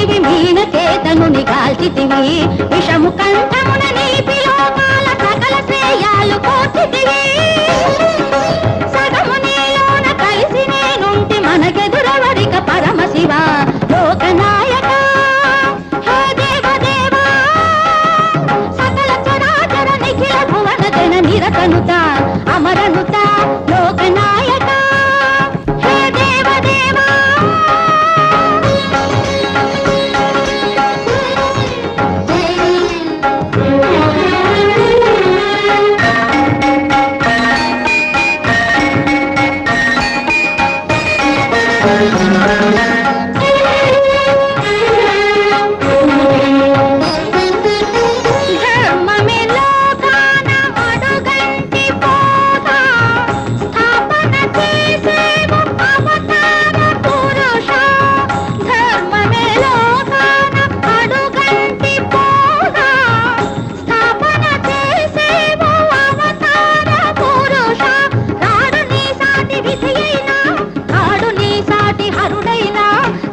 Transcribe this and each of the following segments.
కాల్చితివి మీనకేతనుని కాల్చితివి విషము కంఠమున నీపి లోకాల సకల శ్రేయాలు కోర్చితివి సగము నీలోన కలిసి నేనుంటి మనకెదురవరిక పరమశివ లోకనాయక హే దేవదేవా సకల చరాచర నిఖిల భువన జన నిరతనుత అమరనుత లోకనాయక హే దేవదేవా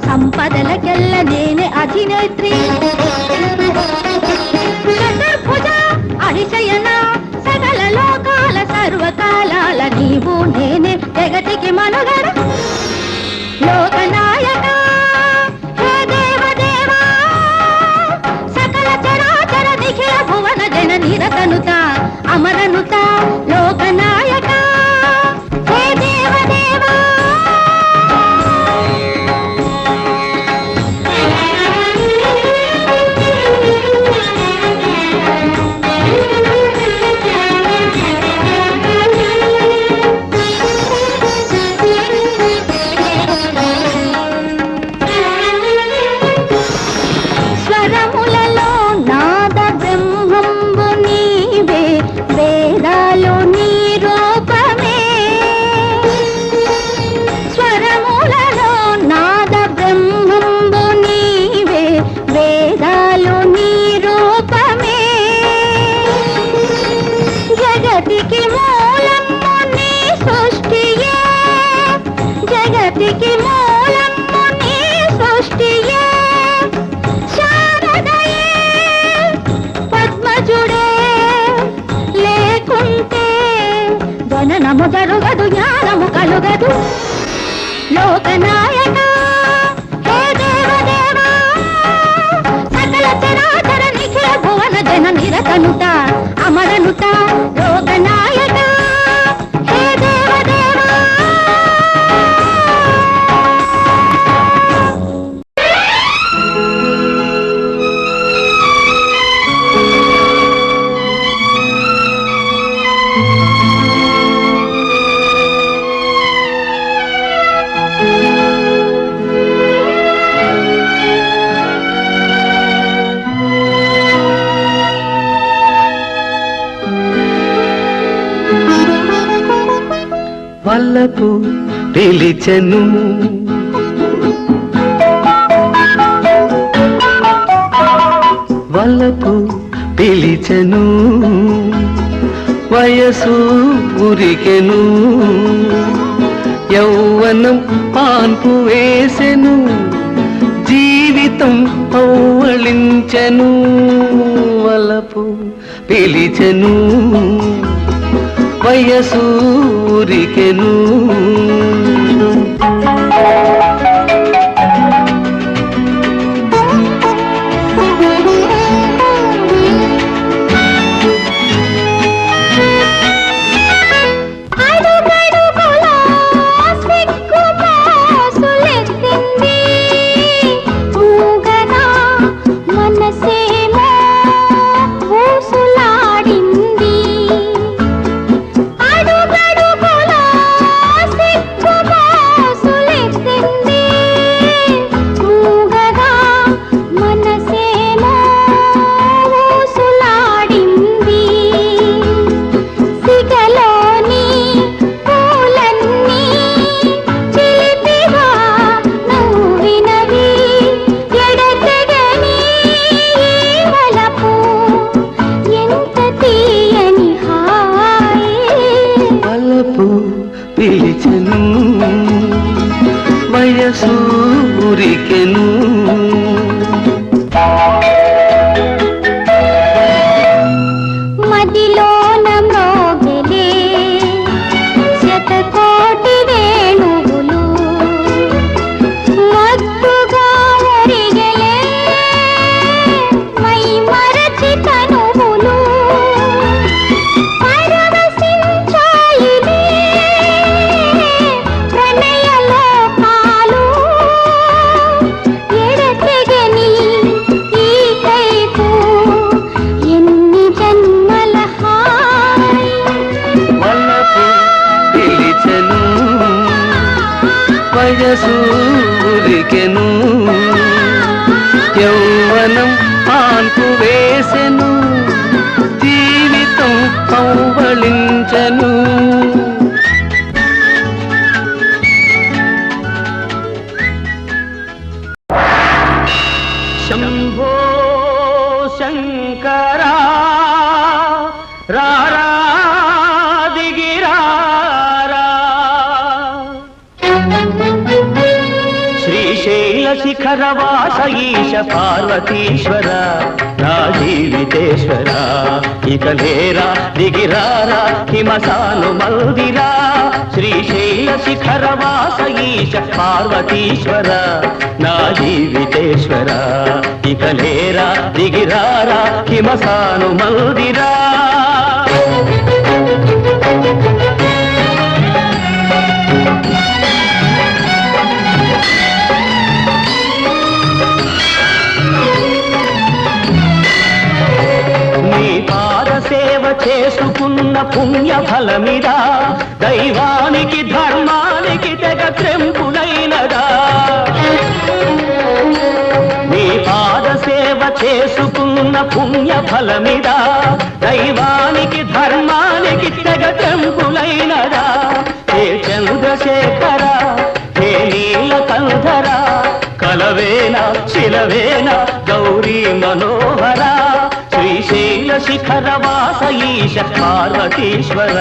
సంపదలకెల్ల నేనే అధినేత్రి చతుర్భుజ అతిశయన సకల లోకాల సర్వకాలాల నీవు నేనే జగతికి మనుగడ లోకనాయక హే దేవదేవా సకల చరాచర నిఖిల భువన జన నిరతనుత అమరనుత లోకనాయక హే దేవదేవా జగతికి మూలము నీ సృష్టియే శారదయే పద్మజుడే లేకుంటే జననము జరుగదు జ్ఞానము కలుగదు లోకనాయక హే దేవదేవా సకల చరాచర నిఖిల భువన జన నిరతనుత అమరనుత లోకనాయక హే దేవదేవా వల్లపు పిలిచెను వల్లపు పిలిచెను వయసు ఉరికెను యౌవనం పాన్పు వేసెను జీవితం పౌవళించెను వల్లపు పిలిచెను వయసూరికెను సిగ్గు బాసులెత్తింది శంభో శంకరా రారా దిగిరారా శ్రీశైల శిఖరవాస ఈశ పార్వతీశ్వర నా జీవితేశ్వర ఇక లేరా దిగిరారా హిమసాను మందిరా శ్రీశైల శిఖరవాస ఈశ పార్వతీశ్వర నా జీవితేశ్వర ఇక లేరా దిగిరారా హిమసాను మందిరా సేవ చేసుకున్న పుణ్య ఫలమిదా దైవానికి ధర్మానికి తెగ త్రెంపులైనదా నీ పాద సేవ చేసుకున్న పుణ్య ఫలమిదా దైవానికి ధర్మానికి తెగ త్రెంపులైనదా హే చంద్రశేఖర హే నీలకంధర కలవేన శిలవేన గౌరీ మనోహర శ్రీశైల శిఖరవాస ఈశ పార్వతీశ్వర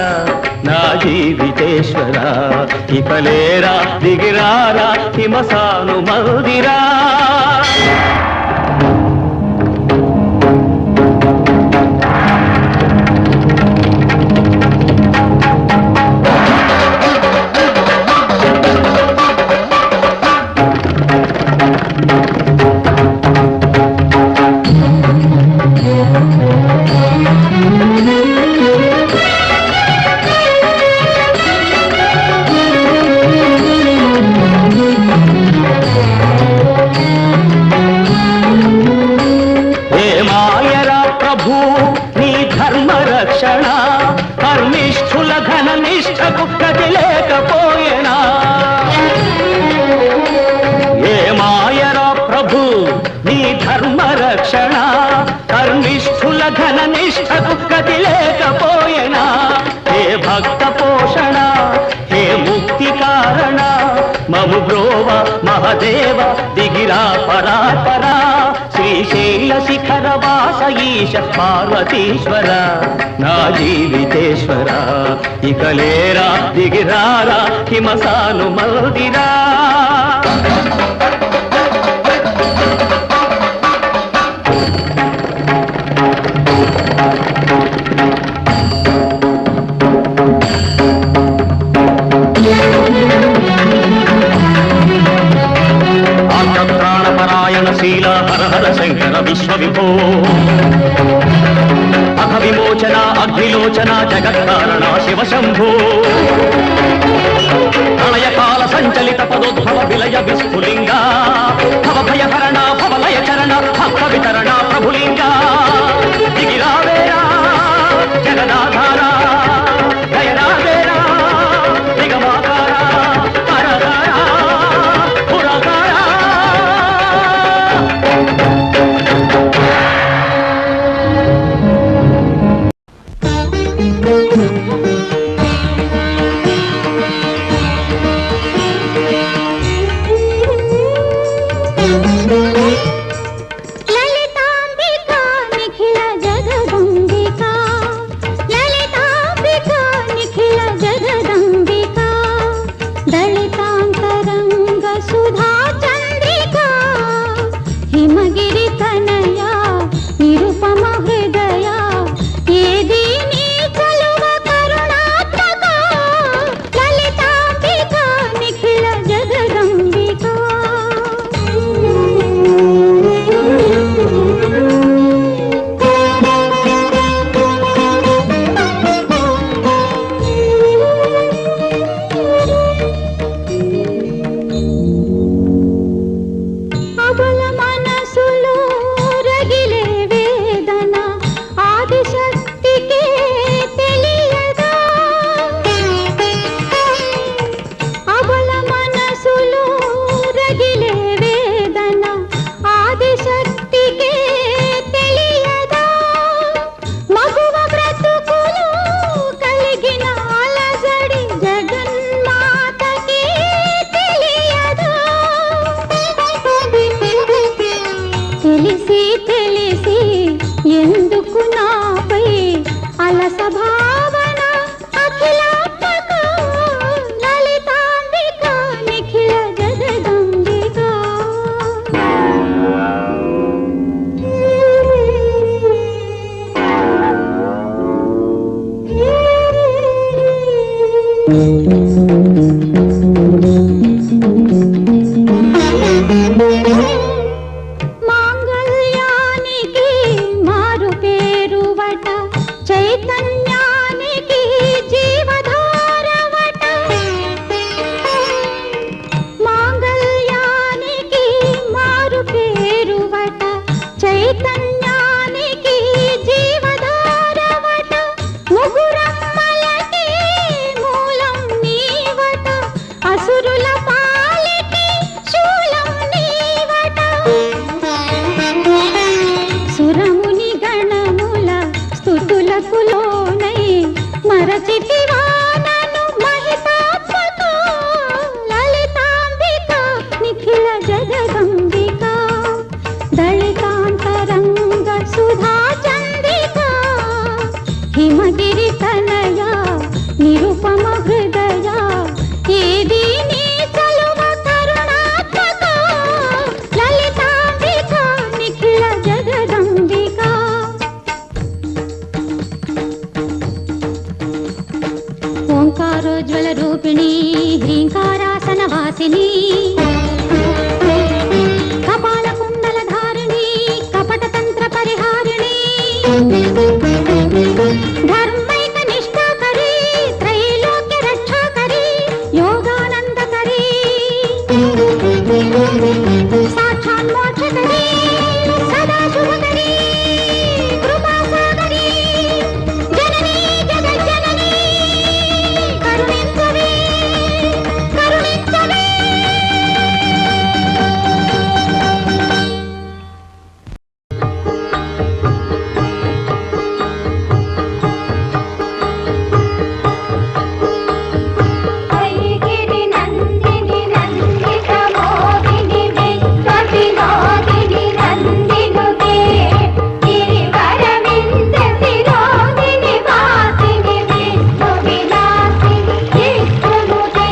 నా జీవితేశ్వర ఇక లేరా దిగిరారా హిమసాను మందిరా ధర్మిష్ఠుల ఘన నిష్ఠకు గతి లేకపోయేనా ఏ మాయరా ప్రభు నీ ధర్మ రక్షణ ధర్మిష్ఠుల ఘన నిష్ఠకు గతి లేకపోయేనా హే భక్త పోషణ హే ముక్తి కారణ మము బ్రోవ మహదేవ దిగిరా పరాపరా శ్రీశైల శిఖరవాస ఈశ పార్వతీశ్వర నా జీవితేశ్వర ఇక లేరా దిగిరారా హిమసాను మందిరా శీల హర హర శంకర విశ్వవిభో అఘ విమోచన అగ్నిలోచన జగత్కారణ శివ శంభో ప్రళయకాల సంచలిత పదోద్భవ విలయ విస్ఫులింగా భవ భయహరణ భవలయ చరణ భక్త వితరణ ప్రభులింగా దిగిరావేరా జగదాధారా దయరావేరా దిగమాకారా పరదారా పురగారా తెలిసి తెలిసి ఎందుకు నాపై అలస భావన అఖిలాత్మక లలితాంబిక నిఖిల జగదంబిక మాంగళ్యానికి మారు పేరువట చైతన్యానికి జీవధారవట మాంగళ్యానికి మారు పేరువట చైతన్యానికి జీవధారవట ముగురమ్మలకి మూలం నీవట అసురుల పాలికి శూలం నీవట సురముని గణముల స్తుతులకు లోనై మరచితివా నన్ను మహితాత్మక లలితాంబిక నిఖిల జగదంబిక దళితాంతరంగ సుధా చంద్రిక హిమగిరి తనయ నిరుపమ హృదయ ఏది నీ చలువ కరుణాత్మక లలితాంబిక నిఖిల జగదంబిక ఓంకారోజ్వల రూపిణి హ్రీంకారాసన వాసిని కపాల కుండల ధారిణి కపట తంత్ర పరిహారిణి ధర్మైక నిష్ఠాకరి త్రైలోక్య రక్షాకరి యోగానందకరి సాక్షాన్మోక్షకరి సదా శుభకరి కృపాసాగరి జననీ జగజ్జననీ కరుణించవే కరుణించవే ఐగిరి నందిని నందిత మోదిని విశ్వ వినోదిని నందినుతే గిరివరవింద శిరోదిని వాసిని విష్ణు విలాసిని విష్ణునుతే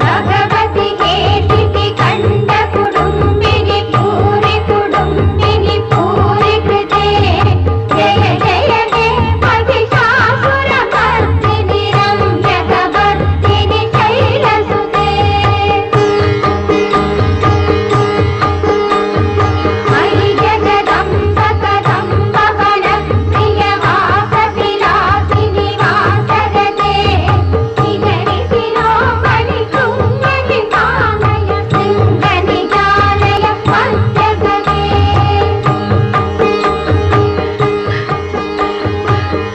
భగవతి కేటికి కండ కుడుంబిని పూరి కుడుంబిని పూరి కృతే జయ జయ హే మహిషాసుర మర్దిని రమ్యకవర్దిని శైలసుతే మయి జగదంబ కదంబ ఫల ప్రియ వాస విలాసిని వాసరతే నిజని శిరోమణి శృంగని మానయ శృంగని జానయ పంచగమే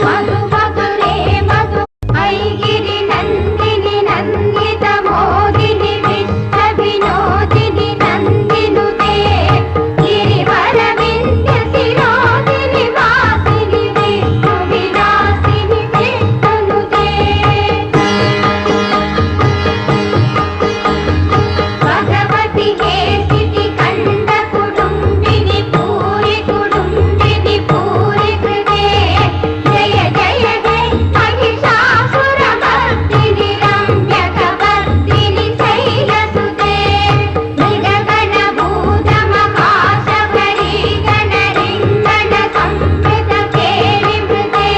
మధు మధురే మధు ఐగిరి నందిని నందిత మోదిని విశ్వ వినోదిని నందినుతే గిరివరవింద శిరోదిని వాసిని విష్ణు విలాసిని విష్ణునుతే భగవతి కేసిటి కండ కుడుంబిని పూరి కుడుంబిని పూరి కృతే జయ జయ హే మహిషాసుర మర్దిని రమ్యకవర్దిని శైలసుతే మృగగణ భూత మహాశబరి గణ రింగణ సంవృత కేళి మృతే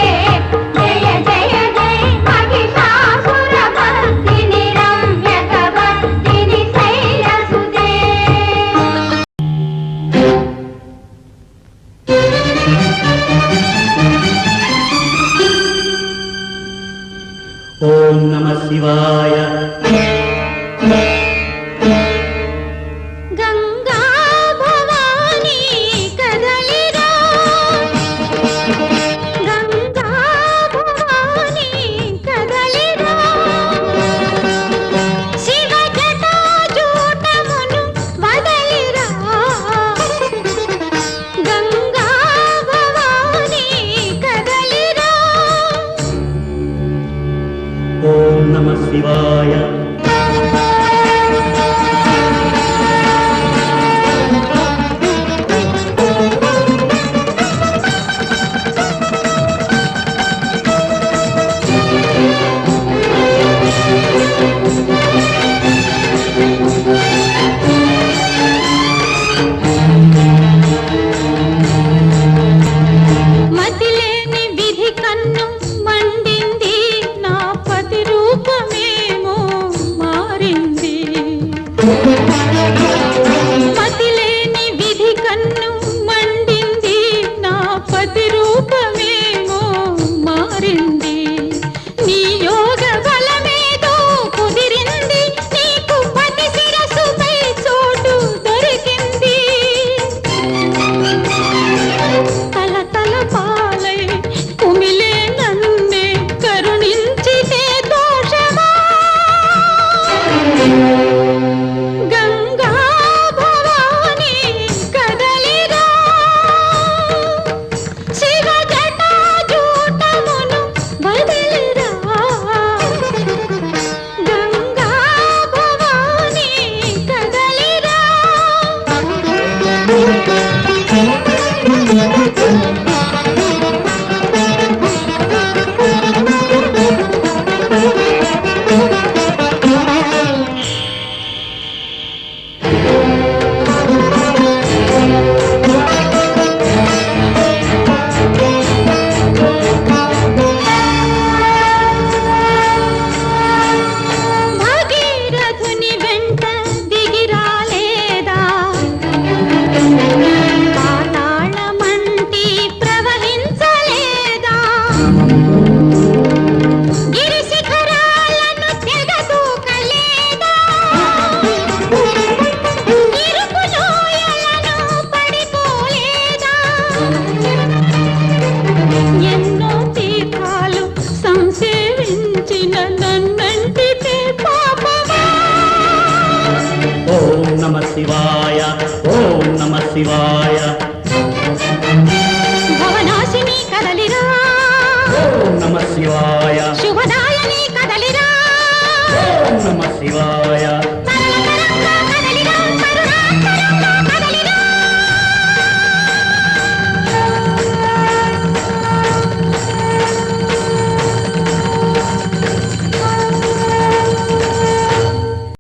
జయ జయ హే మహిషాసుర మర్దిని రమ్యకవర్దిని శైలసుతే ఓం నమః శివాయ గంగా భవానీ కదలిరా గంగా భవానీ కదలిరా శివ జటాజూటమును వదలిరా గంగా నమ శివాయ